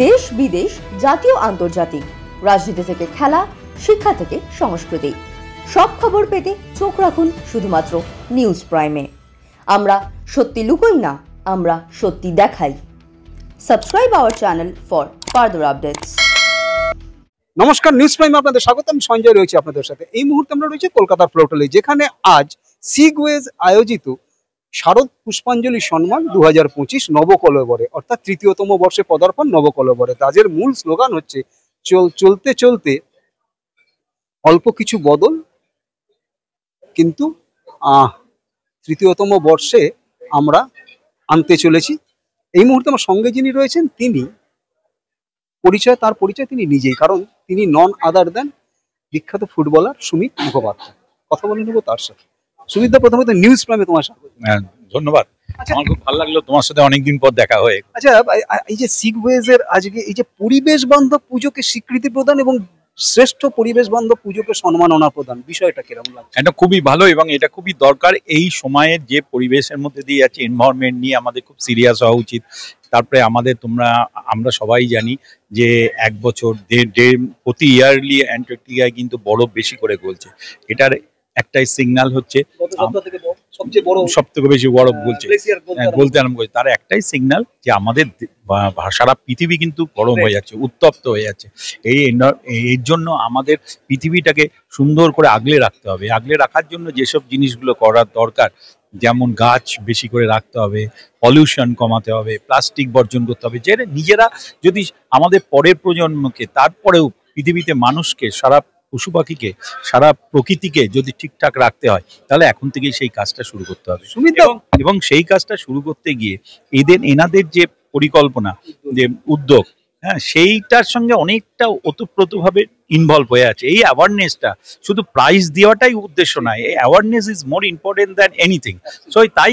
দেশ বিদেশ, জাতীয় আন্তর্জাতিক, রাজনীতি থেকে খেলা, শিক্ষা থেকে সংস্কৃতি, সব খবর পেতে চোখ রাখুন শুধুমাত্র নিউজ প্রাইমে। আমরা সত্যি লুকোই না, আমরা সত্যি দেখাই। Subscribe our channel for further updates. নমস্কার, নিউজ প্রাইমে আপনাদের স্বাগত। আমি সঞ্জয় রয়েছি আপনাদের সাথে। এই মুহূর্তে আমরা রয়েছি কলকাতার ফ্লোটলে, যেখানে আজ সিগওয়েজ আয়োজিত শারদ পুষ্পাঞ্জলি সম্মান 2025 নবকলেবরে, অর্থাৎ তৃতীয়তম বর্ষে পদার্পণ নবকলেবরে। তাদের মূল স্লোগান হচ্ছে চলতে চলতে অল্প কিছু বদল, কিন্তু তৃতীয়তম বর্ষে আমরা আনতে চলেছি। এই মুহূর্তে আমার সঙ্গে যিনি রয়েছেন, তিনি তার পরিচয় তিনি নিজেই, কারণ তিনি নন আদার দেন বিখ্যাত ফুটবলার সুমিত মুখোপাধ্যায়। কথা বলে নেবো তার সাথে। সুমিত দা, প্রথমত নিউজ প্রাইমে তোমার স্বাগত। ধন্যবাদ। আমার খুব ভালো লাগলো তোমার সাথে অনেকদিন পর দেখা হয়ে। আচ্ছা, এই যে সিগওয়েজের আজকে এই যে পরিবেশ বান্ধব পুজোকে স্বীকৃতি প্রদান এবং শ্রেষ্ঠ পরিবেশ বান্ধব পুজোকে সম্মাননা প্রদান, বিষয়টা কিরকম লাগছে? এটা খুবই ভালো এবং এটা খুবই দরকার। এই সময়ের যে পরিবেশের মধ্যে দিয়ে যাচ্ছে, এনভায়রনমেন্ট নিয়ে আমাদের খুব সিরিয়াস হওয়া উচিত। তারপরে আমরা সবাই জানি যে এক বছর প্রতি ইয়ারলি অ্যান্টার্কটিকায় কিন্তু বরফ বেশি করে গলছে। এটার একটাই সিগন্যাল হচ্ছে সব থেকে বেশি বরফ গলতে আরম্ভ করছে। তার একটাই সিগন্যাল যে আমাদের সারা পৃথিবী কিন্তু গরম হয়ে যাচ্ছে, উত্তপ্ত হয়ে যাচ্ছে। এর জন্য আমাদের পৃথিবীটাকে সুন্দর করে আগলে রাখতে হবে। আগলে রাখার জন্য যেসব জিনিসগুলো করার দরকার, যেমন গাছ বেশি করে রাখতে হবে, পলিউশন কমাতে হবে, প্লাস্টিক বর্জন করতে হবে। যে নিজেরা যদি আমাদের পরের প্রজন্মকে, তারপরেও পৃথিবীতে মানুষকে, সারা পশু পাখিকে, সারা প্রকৃতিকে যদি ঠিকঠাক রাখতে হয়, তাহলে এখন থেকেই সেই কাজটা শুরু করতে হবে। এবং সেই কাজটা শুরু করতে গিয়ে এনাদের যে পরিকল্পনা, যে উদ্যোগ, হ্যাঁ, সেইটার সঙ্গে অনেকটা ওতপ্রোতভাবে ইনভলভ হয়ে আছে। এই অ্যাওয়ারনেসটা শুধু প্রাইজ দেওয়াটাই উদ্দেশ্য নয়, এই awareness is more important than anything. So তাই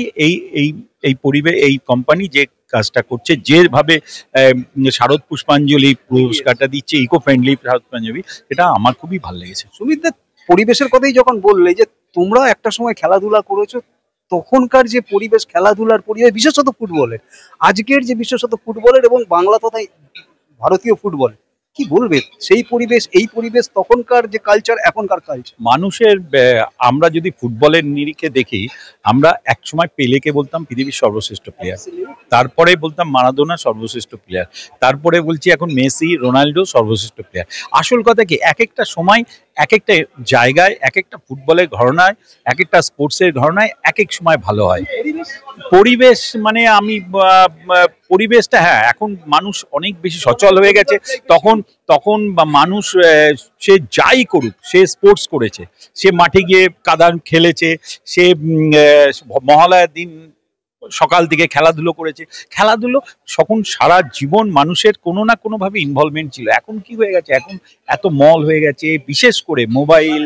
এই কোম্পানি যে কাজটা করছে, যেভাবে শারদ পুষ্পাঞ্জলি পুরস্কারটা দিচ্ছে, ইকো ফ্রেন্ডলি শারদ পুষ্পাঞ্জলি, এটা আমার খুবই ভালো লেগেছে। সুমিত দা, পরিবেশের কথাই যখন বললে, যে তোমরা একটা সময় খেলাধুলা করেছো, তখনকার যে পরিবেশ, খেলাধুলার পরিবেশ, বিশেষত ফুটবলের, আজকের যে বিশেষত ফুটবলের এবং বাংলা তথা ভারতীয় ফুটবল, কি বলবে? সেই পরিবেশ, এই পরিবেশ, তখনকার যে কালচার, এখনকার কালচার মানুষের। আমরা যদি ফুটবলের নিরিখে দেখি, আমরা একসময় পেলেকে বলতাম পৃথিবীর সর্বশ্রেষ্ঠ প্লেয়ার, তারপরে বলতাম মারাদোনা সর্বশ্রেষ্ঠ প্লেয়ার, তারপরে বলছি এখন মেসি, রোনাল্ডো সর্বশ্রেষ্ঠ প্লেয়ার। আসল কথা কি, এক একটা সময়, এক একটা জায়গায়, এক একটা ফুটবলের ঘটনায়, এক একটা স্পোর্টসের ঘটনায় এক এক সময় ভালো হয়। পরিবেশ মানে পরিবেশটা, হ্যাঁ, এখন মানুষ অনেক বেশি সচল হয়ে গেছে। তখন মানুষ সে যাই করুক, সে স্পোর্টস করেছে, সে মাঠে গিয়ে কাদা খেলেছে, সে মহালয়ার দিন সকাল থেকে খেলাধুলো করেছে। খেলাধুলো তখন সারা জীবন মানুষের কোনো না কোনো ভাবে ইনভলভমেন্ট ছিল। এখন কি হয়ে গেছে, এখন এত মল হয়ে গেছে, বিশেষ করে মোবাইল,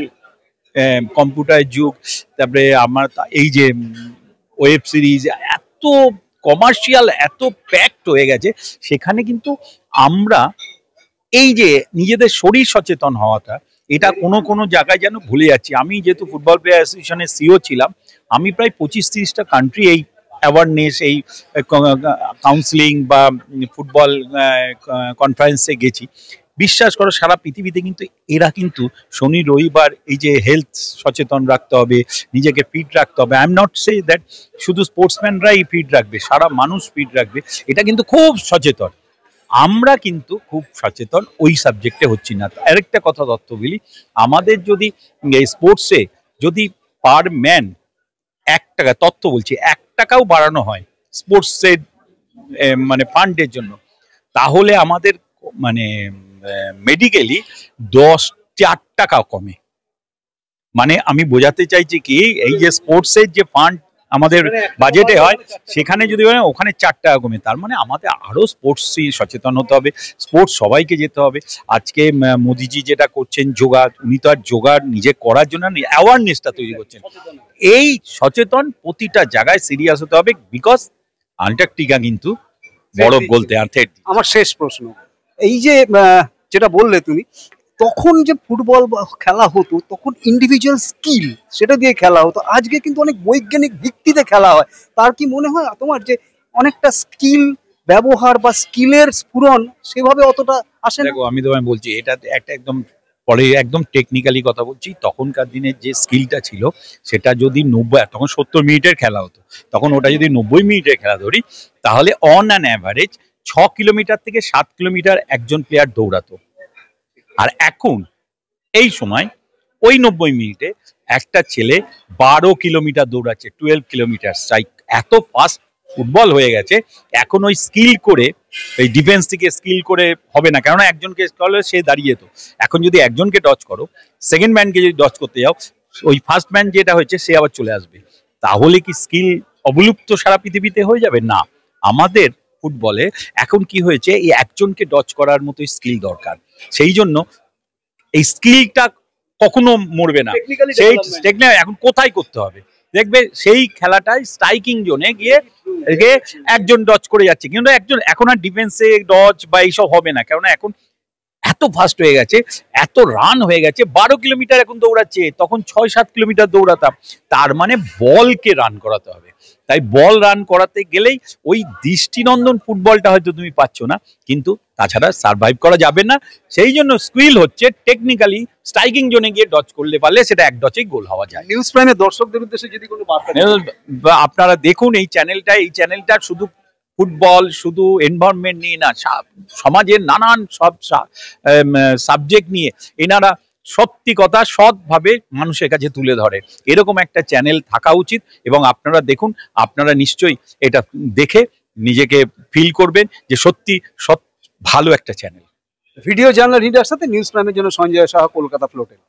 কম্পিউটার যুগ, তারপরে আমার এই যে ওয়েব সিরিজ, এত কমার্শিয়াল, এত প্যাকড হয়ে গেছে। সেখানে কিন্তু আমরা এই যে নিজেদের শরীর সচেতন হওয়াটা, এটা কোনো জায়গায় যেন ভুলে যাচ্ছি। আমি যেহেতু ফুটবল প্লেয়ার অ্যাসোসিয়েশনের সিও ছিলাম, আমি প্রায় 25-30টা কান্ট্রি এই অ্যাওয়ারনেস, এই কাউন্সিলিং বা ফুটবল কনফারেন্সে গেছি। বিশ্বাস করো, সারা পৃথিবীতে কিন্তু এরা কিন্তু শনি রবিবার এই যে হেলথ সচেতন রাখতে হবে, নিজেকে ফিট রাখতে হবে। I am not say that শুধু স্পোর্টসম্যানরাই ফিট রাখবে, সারা মানুষ ফিট রাখবে, এটা কিন্তু খুব সচেতন। আমরা কিন্তু খুব সচেতন ওই সাবজেক্টে হচ্ছি না। আরেকটা কথা তথ্য বলি, আমাদের যদি স্পোর্টসে যদি পার ম্যান 1 টাকা, তথ্য বলছি, 1 টাকাও বাড়ানো হয় স্পোর্টসের মানে ফান্ডের জন্য, তাহলে আমাদের মানে মেডিকেলি 4 টাকা কমে। মানে আমি বোঝাতে চাইছি কি, এই যে স্পোর্টসের যে ফান্ড আমাদের বাজেটে হয়, সেখানে যদি ওখানে 4 টাকা কমে। তার মানে আমাদের আরো স্পোর্টসই সচেতন হতে হবে, স্পোর্টস সবাইকে যেতে হবে। আজকে মোদিজি যেটা করছেন যোগা, উনি তো আর যোগা নিজে করার জন্য অ্যাওয়ারনেসটা তৈরি করছেন। এই সচেতন প্রতিটা জায়গায় সিরিয়াস হতে হবে, বিকজ আন্টার্কটিকা কিন্তু বরফ গলতে। আমার শেষ প্রশ্ন, এই যে যেটা বললে তুমি, তখন যে ফুটবল খেলা হতো, তখন ইন্ডিভিজুয়াল স্কিল সেটা দিয়ে খেলা হতো। আজকে কিন্তু অনেক বৈজ্ঞানিক ভিত্তিতে খেলা হয়। তার কি মনে হয় তোমার, যে অনেকটা স্কিল ব্যবহার বা স্কিলের স্ফুরণ সেভাবে অতটা আসে না। দেখো আমি তোমায় বলছি, এটা একটা একদম পরে একদম টেকনিক্যালি কথা বলছি। তখনকার দিনে যে স্কিলটা ছিল সেটা যদি 90, তখন 70 মিনিটের খেলা হতো, তখন ওটা যদি 90 মিনিটের খেলা ধরি, তাহলে অন অ্যান অ্যাভারেজ 6 কিলোমিটার থেকে 7 কিলোমিটার একজন প্লেয়ার দৌড়াতো। আর এখন এই সময় ওই 90 মিনিটে একটা ছেলে 12 কিলোমিটার দৌড়াচ্ছে, 12 কিলোমিটার স্ট্রাইক। এত ফাস্ট ফুটবল হয়ে গেছে। এখন ওই স্কিল করে, এই ডিফেন্স থেকে স্কিল করে হবে না, কেননা একজনকে করলে সে দাঁড়িয়ে যেত। এখন যদি একজনকে ডচ করো, সেকেন্ড ম্যানকে যদি ডচ করতে যাও, ওই ফার্স্ট ম্যান যেটা হয়েছে সে আবার চলে আসবে। তাহলে কি স্কিল অবলুপ্ত সারা পৃথিবীতে হয়ে যাবে? না, আমাদের ফুটবলে এখন কি হয়েছে, এই একজনকে ডচ করার মতো স্কিল দরকার। সেই জন্য এই স্কিলটা কখনো মরবে না। সেই টেকনিক এখন কোথায় করতে হবে, দেখবে সেই খেলাটাই স্ট্রাইকিং জোনে গিয়ে একজন ডচ করে যাচ্ছে, কিন্তু একজন এখন আর ডিফেন্সে ডচ বা এইসব হবে না, কেননা এখন এত ফাস্ট হয়ে গেছে, এত রান হয়ে গেছে। 12 কিলোমিটার এখন দৌড়াচ্ছে, তখন 6-7 কিলোমিটার দৌড়াতাম। তার মানে বলকে রান করাতে হবে। তাই বল রান করাতে গেলেই ওই দৃষ্টিনন্দন ফুটবলটা হয়তো তুমি পাচ্ছ না, কিন্তু তাছাড়া সার্ভাইভ করা যাবে না। সেই জন্য স্কিল হচ্ছে টেকনিক্যালি স্ট্রাইকিং জোনে গিয়ে ডচ করলে পারলে সেটা এক ডচেই গোল হওয়া যায়। নিউজ প্রাইমের দর্শকদের উদ্দেশ্যে যদি কোনো বার্তা দেন। আপনারা দেখুন এই চ্যানেলটা শুধু ফুটবল, শুধু এনভায়রনমেন্ট নিয়ে না, সমাজের নানান সব সাবজেক্ট নিয়ে এনারা সত্যি কথা সৎভাবে মানুষের কাছে তুলে ধরে। এরকম একটা চ্যানেল থাকা উচিত, এবং আপনারা দেখুন, আপনারা নিশ্চয়ই এটা দেখে নিজেকে ফিল করবেন যে সত্যি ভালো একটা চ্যানেল। ভিডিও জার্নাল রিডার সাথে নিউজ প্রাইমের জন্য সঞ্জয় সাহা, কলকাতা ফ্লোটেল।